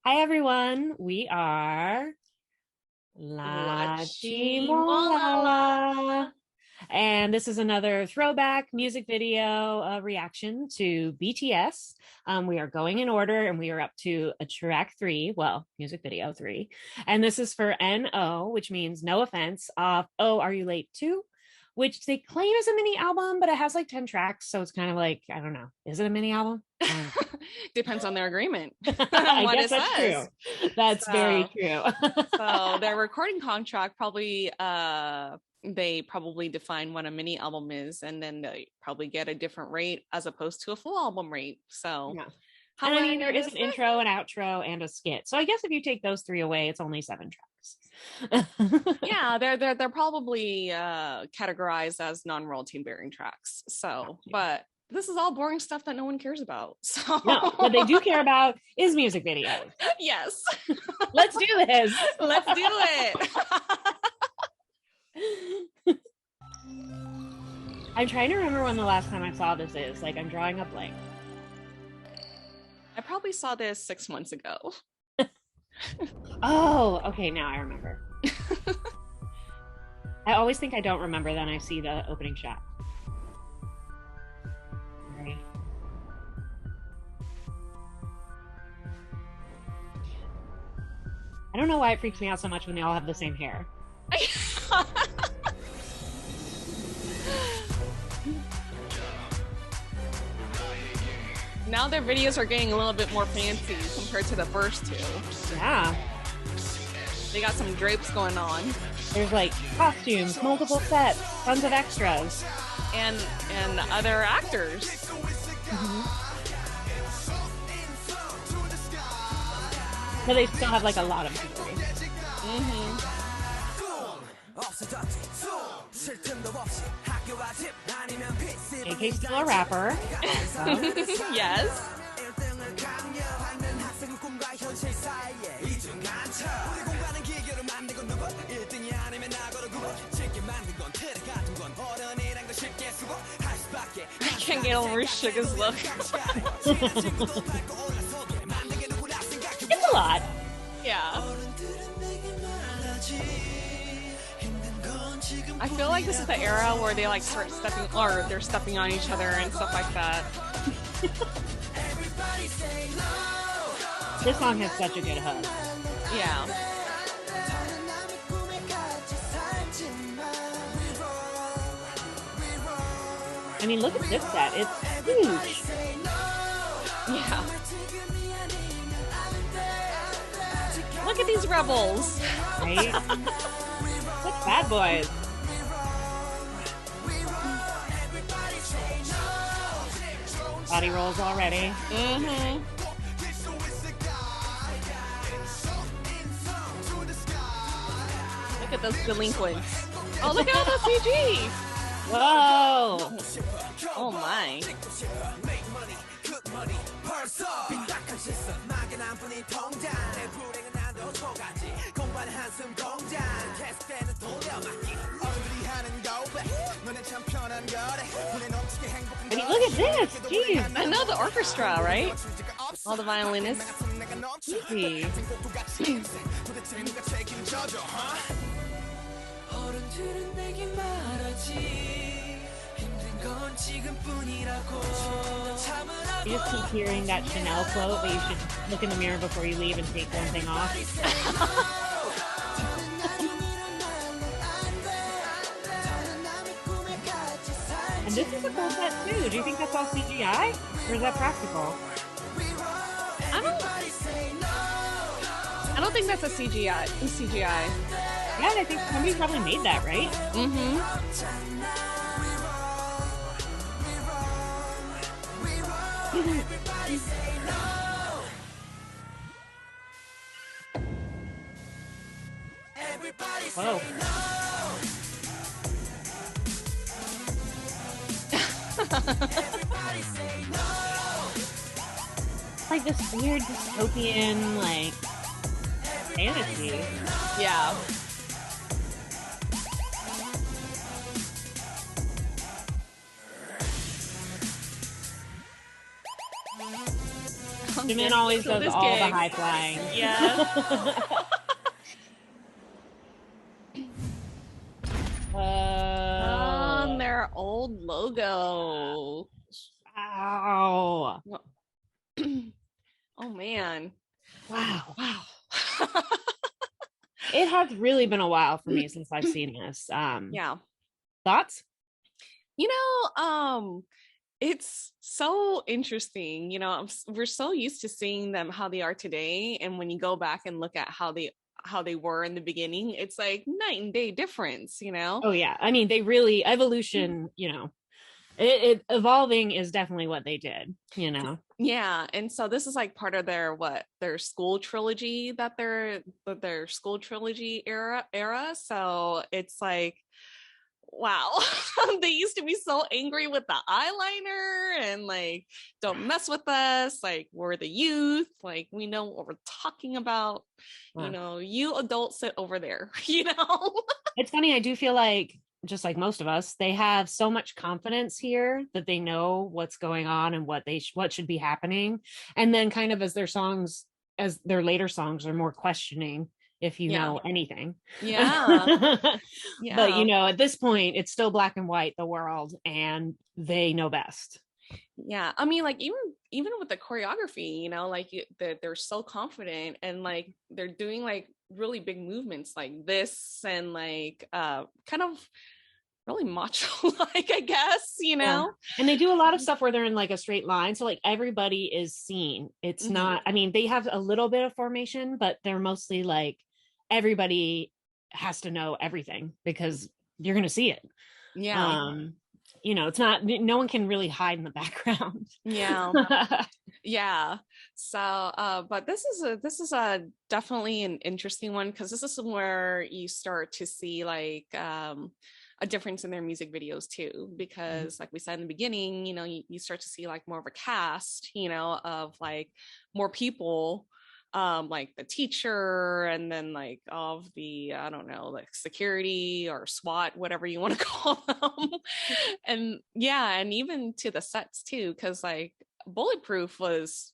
Hi everyone, we are LaChiMoLaLa. LaChiMoLaLa, and this is another throwback music video reaction to BTS. We are going in order, and we are up to a track 3, well, music video 3, and this is for N.O, which means no offense, off Oh, Are You Late Too? Which they claim is a mini album, but it has like 10 tracks, so it's kind of like, I don't know, is it a mini album? Depends on their agreement. I What guess it that's says. true. That's very true. So their recording contract probably they probably define what a mini album is, and then they probably get a different rate as opposed to a full album rate. So Yeah. And I mean, there however, is an intro, an outro, and a skit. So I guess if you take those 3 away, it's only 7 tracks. yeah, they're probably categorized as non-royalty bearing tracks. So, but this is all boring stuff that no one cares about. So No, what they do care about is music videos. Yes. Let's do this. Let's do it. I'm trying to remember when the last time I saw this is. Like, I'm drawing a blank. I probably saw this 6 months ago. Oh, okay, now I remember. I always think I don't remember, then I see the opening shot. Right. I don't know why it freaks me out so much when they all have the same hair. Now their videos are getting a little bit more fancy compared to the first 2. Yeah. They got some drapes going on. There's like costumes, multiple sets, tons of extras. And other actors. Mm-hmm. But they still have like a lot of people. Mm-hmm. JK's still a rapper. Yes. I can't get over Suga's look. It's a lot. Yeah. I feel like this is the era where they like start stepping, or they're stepping on each other and stuff like that. This song has such a good hook. Yeah. I mean, look at this set. It's huge. Yeah. Look at these rebels. Right? Look, bad boys. Body rolls already. Mm-hmm. Look at those delinquents. Oh, look at all the CG. Whoa. Oh my. I mean, look at this. Jeez. I know the orchestra, right? All the violinists. Easy. You just keep hearing that Chanel quote that you should look in the mirror before you leave and take one thing off. And this is a cool set too. Do you think that's all CGI? Or is that practical? I don't think that's a CGI. CGI. Yeah, I think somebody probably made that, right? Mm-hmm. Whoa. It's like this weird dystopian, like, fantasy. Yeah. Jimin always does all the high flying. Yeah. On their old logo. Wow. Oh man. Wow. Wow. It has really been a while for me since I've seen this. Yeah. Thoughts? It's so interesting. We're so used to seeing them how they are today, and when you go back and look at how they were in the beginning, it's like night and day difference. Oh yeah, I mean, they really evolution. It evolving is definitely what they did. Yeah, and so this is like part of their School Trilogy, their School Trilogy era. So it's like, wow. They used to be so angry with the eyeliner and like, don't mess with us, like we're the youth, like we know what we're talking about. Wow. You adults sit over there. It's funny, I do feel like, just like most of us, they have so much confidence here that they know what's going on and what should be happening, and then kind of as their later songs are more questioning if you know anything. Yeah. But at this point it's still black and white, the world, and they know best. Yeah, I mean, like even with the choreography, like they're so confident, and like they're doing like really big movements like this, and like kind of really macho like, I guess. Yeah. And they do a lot of stuff where they're in like a straight line, so like everybody is seen. It's not, I mean, they have a little bit of formation, but they're mostly like everybody has to know everything because you're going to see it. It's not, no one can really hide in the background. Yeah. So but this is a definitely an interesting one, because this is where you start to see like a difference in their music videos too, because like we said in the beginning, you start to see like more of a cast, of like more people, like the teacher, and then like all of the, I don't know, like security or SWAT, whatever you want to call them. And even to the sets too, because like Bulletproof was,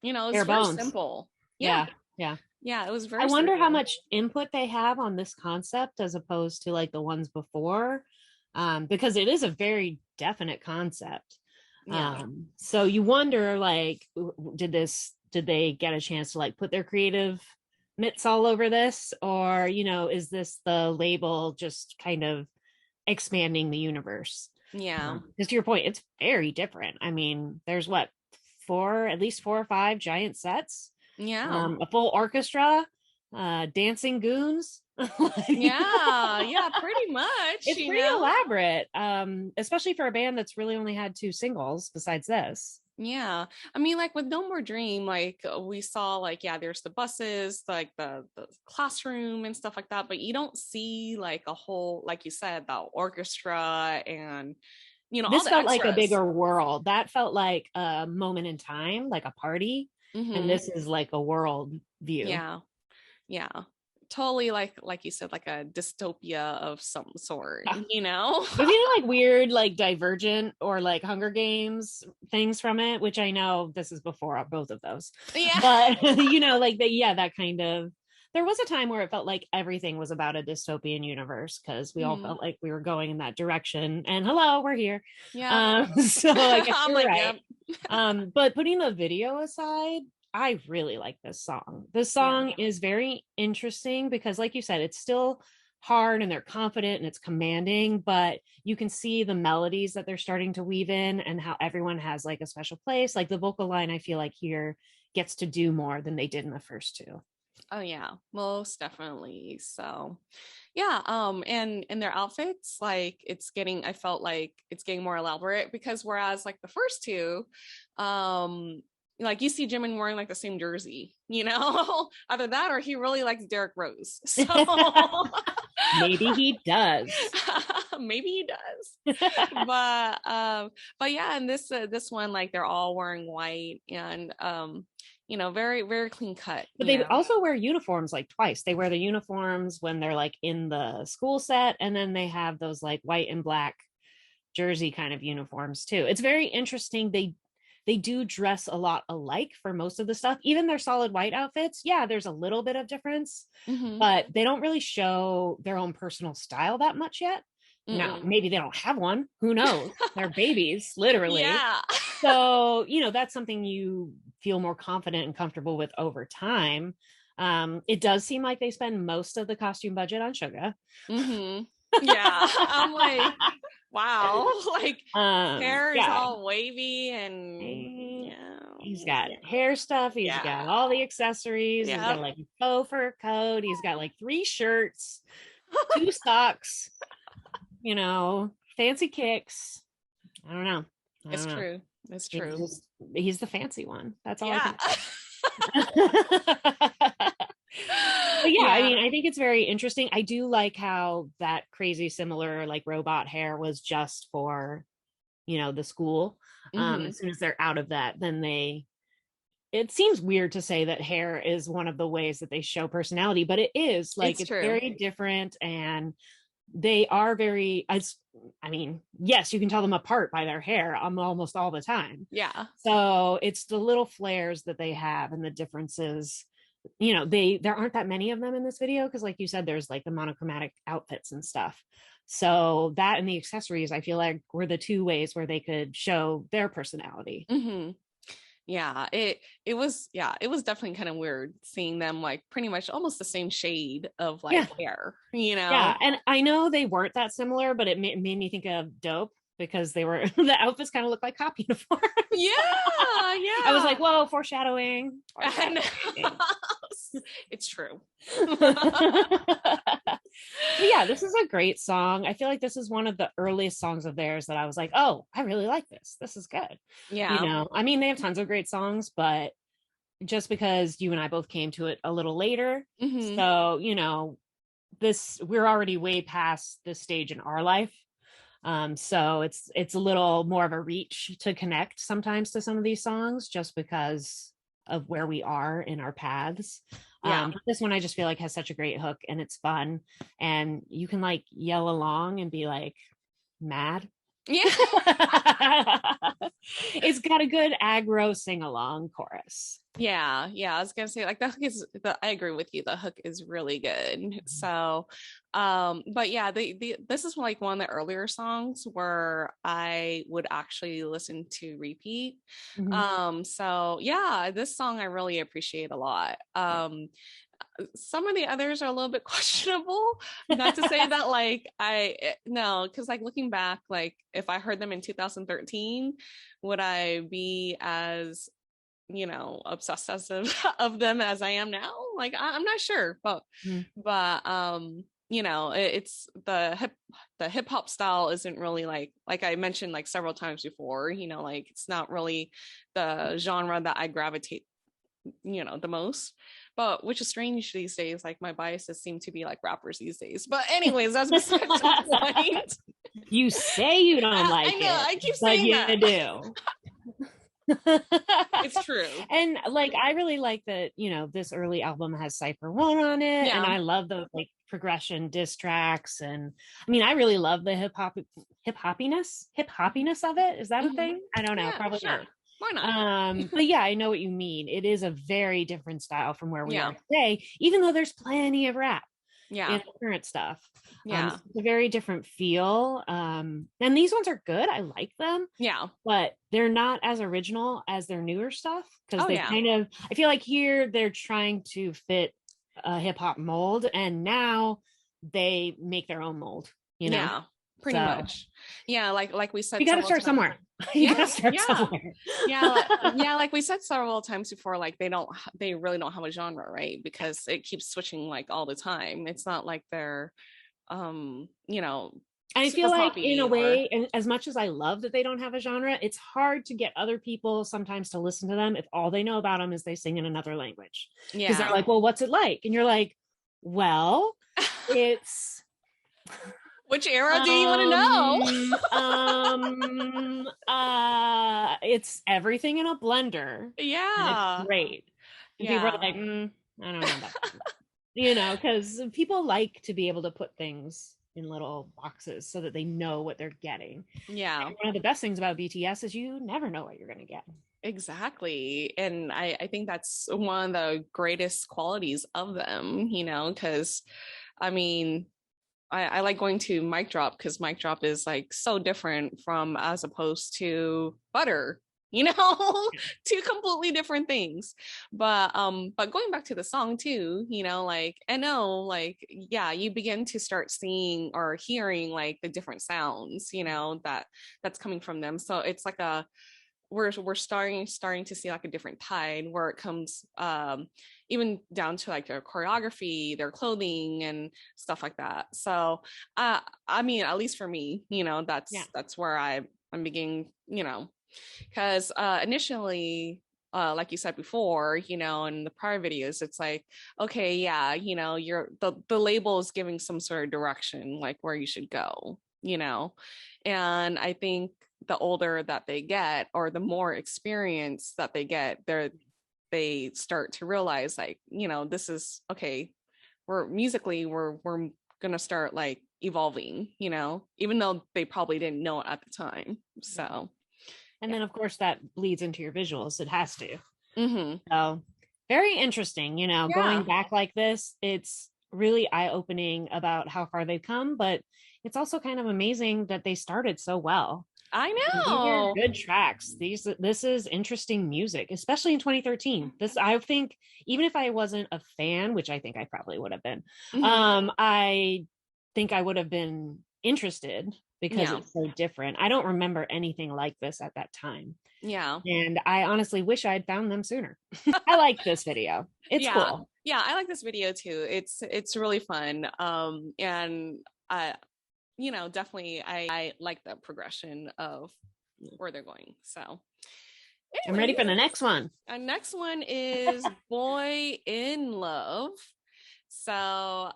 it's very simple. Yeah. It was very I wonder simple. how much input they have on this concept as opposed to like the ones before, because it is a very definite concept. So you wonder, like, did they get a chance to like put their creative mitts all over this, or is this the label just kind of expanding the universe? Because to your point, it's very different. I mean, there's at least 4 or 5 giant sets, a full orchestra, dancing goons. Pretty much. It's pretty elaborate, especially for a band that's really only had 2 singles besides this. I mean, like with No More Dream, like we saw like, there's the buses, like the classroom and stuff like that, but you don't see like a whole, like you said, the orchestra and this felt like a bigger world. That felt like a moment in time, like a party. And this is like a world view. Totally, like you said, like a dystopia of some sort. There's even like weird, like Divergent or like Hunger Games things from it, which I know this is before both of those. But like that kind of, there was a time where it felt like everything was about a dystopian universe because we all felt like we were going in that direction, and hello, we're here. So like, I'm like, right. But putting the video aside, I really like this song. This song is very interesting because, like you said, it's still hard and they're confident and it's commanding, but you can see the melodies that they're starting to weave in and how everyone has like a special place. Like the vocal line, I feel like here gets to do more than they did in the first 2. Oh yeah, most definitely. So and in their outfits, like I felt like it's getting more elaborate, because whereas like the first 2, like you see Jimin wearing like the same jersey, either that or he really likes Derrick Rose. So maybe he does. Maybe he does. But yeah, and this one, like they're all wearing white and very, very clean cut. But they also wear uniforms like twice. They wear the uniforms when they're like in the school set, and then they have those like white and black jersey kind of uniforms too. It's very interesting. they do dress a lot alike for most of the stuff. Even their solid white outfits, yeah, there's a little bit of difference, but they don't really show their own personal style that much yet. Now, maybe they don't have one. Who knows? They're babies, literally. Yeah. So, that's something you feel more confident and comfortable with over time. It does seem like they spend most of the costume budget on Suga. Yeah. I'm like, wow. Like, hair is all wavy and he's got hair stuff. He's got all the accessories. He's got like a faux fur coat. He's got like 3 shirts, 2 socks, fancy kicks. I don't know. It's true. It's true. He's the fancy one. That's all. Yeah. But yeah, I mean, I think it's very interesting. I do like how that crazy similar like robot hair was just for, the school. As soon as they're out of that, then it seems weird to say that hair is one of the ways that they show personality, but it is like, it's very different, and they are very, I mean, yes, you can tell them apart by their hair almost all the time. Yeah. So it's the little flares that they have and the differences. There aren't that many of them in this video because, like you said, there's like the monochromatic outfits and stuff. So that and the accessories, I feel like, were the 2 ways where they could show their personality. Yeah, it was definitely kind of weird seeing them like pretty much almost the same shade of like hair, Yeah, and I know they weren't that similar, but it made me think of Dope, because they were the outfits kind of look like cop uniforms. Yeah. I was like, whoa, foreshadowing. It's true. Yeah, this is a great song. I feel like this is one of the earliest songs of theirs that I was like, oh, I really like this. This is good. Yeah. I mean, they have tons of great songs, but just because you and I both came to it a little later. So, we're already way past this stage in our life. So it's a little more of a reach to connect sometimes to some of these songs just because of where we are in our paths. But this one I just feel like has such a great hook, and it's fun, and you can like yell along and be like mad. Yeah. It's got a good aggro sing-along chorus. Yeah, I was gonna say, like, the hook is I agree with you, the hook is really good. So but yeah, this is like one of the earlier songs where I would actually listen to repeat. So yeah, this song I really appreciate a lot. Some of the others are a little bit questionable, not to say that like because like looking back, like if I heard them in 2013, would I be as obsessed of them as I am now? Like I'm not sure, but it's the hip hop style isn't really like I mentioned like several times before, like it's not really the genre that I gravitate the most, but which is strange these days. Like my biases seem to be like rappers these days, but anyways, that's besides the point. You say you don't like it. I know, I keep saying but you do. It's true. And like I really like that this early album has Cypher 1 on it, and I love the like progression diss tracks, and I mean I really love the hip hoppiness of it. Is that a thing? I don't know. Probably sure. Why not? But yeah, I know what you mean. It is a very different style from where we are today, even though there's plenty of rap in the current stuff. It's a very different feel. And these ones are good. I like them. Yeah. But they're not as original as their newer stuff, because they kind of, I feel like here they're trying to fit a hip hop mold, and now they make their own mold, Yeah. Pretty much. Yeah, like we said, you gotta start somewhere. You gotta start somewhere. Like we said several times before, like they really don't have a genre, right? Because it keeps switching like all the time. It's not like they're I feel like in a way, and as much as I love that they don't have a genre, it's hard to get other people sometimes to listen to them if all they know about them is they sing in another language. Because they're like, well, what's it like? And you're like, well, it's which era do you want to know? It's everything in a blender. Yeah. It's great. And people are like, I don't know about that. Because people like to be able to put things in little boxes so that they know what they're getting. Yeah. And one of the best things about BTS is you never know what you're going to get. Exactly. And I think that's one of the greatest qualities of them, you know, because I mean, I like going to mic drop because mic drop is like so different from as opposed to butter, you know, two completely different things. But going back to the song too, you know, like N.O, like yeah, you begin to start seeing or hearing like the different sounds, you know, that's coming from them. So it's like a we're starting to see like a different tide where it comes even down to like their choreography, their clothing and stuff like that. So I mean, at least for me, you know, Yeah. that's where I'm beginning, you know, because initially like you said before, you know, in the prior videos, it's like, okay, yeah, you know, the label is giving some sort of direction, like where you should go, you know. And I think the older that they get or the more experience that they get, they start to realize like, you know, this is okay, we're musically we're gonna start like evolving, you know, even though they probably didn't know it at the time. So And yeah. then of course that bleeds into your visuals. It has to. Mm-hmm. So very interesting, Yeah, going back like this, it's really eye-opening about how far they've come, but it's also kind of amazing that they started so well. I These are know. good tracks. This is interesting music, especially in 2013. This I think even if I wasn't a fan, which I think I probably would have been, Mm-hmm. I think I would have been interested because Yeah, it's so different. I don't remember anything like this at that time. yeah. And I honestly wish I'd found them sooner. I like this video. It's Yeah, cool. yeah, I like this video too. It's really fun. And I, you know, definitely I like the progression of where they're going. So I'm ready anyways, for the next one. our next one is Boy in Love. So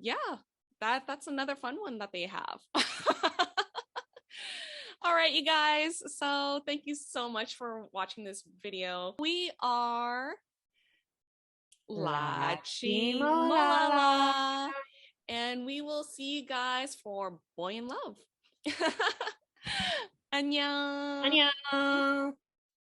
yeah, that's another fun one that they have. All right, you guys. So thank you so much for watching this video. We are LaChiMoLaLa. LaChiMoLaLa. And we will see you guys for Boy in Love. 안녕. 안녕.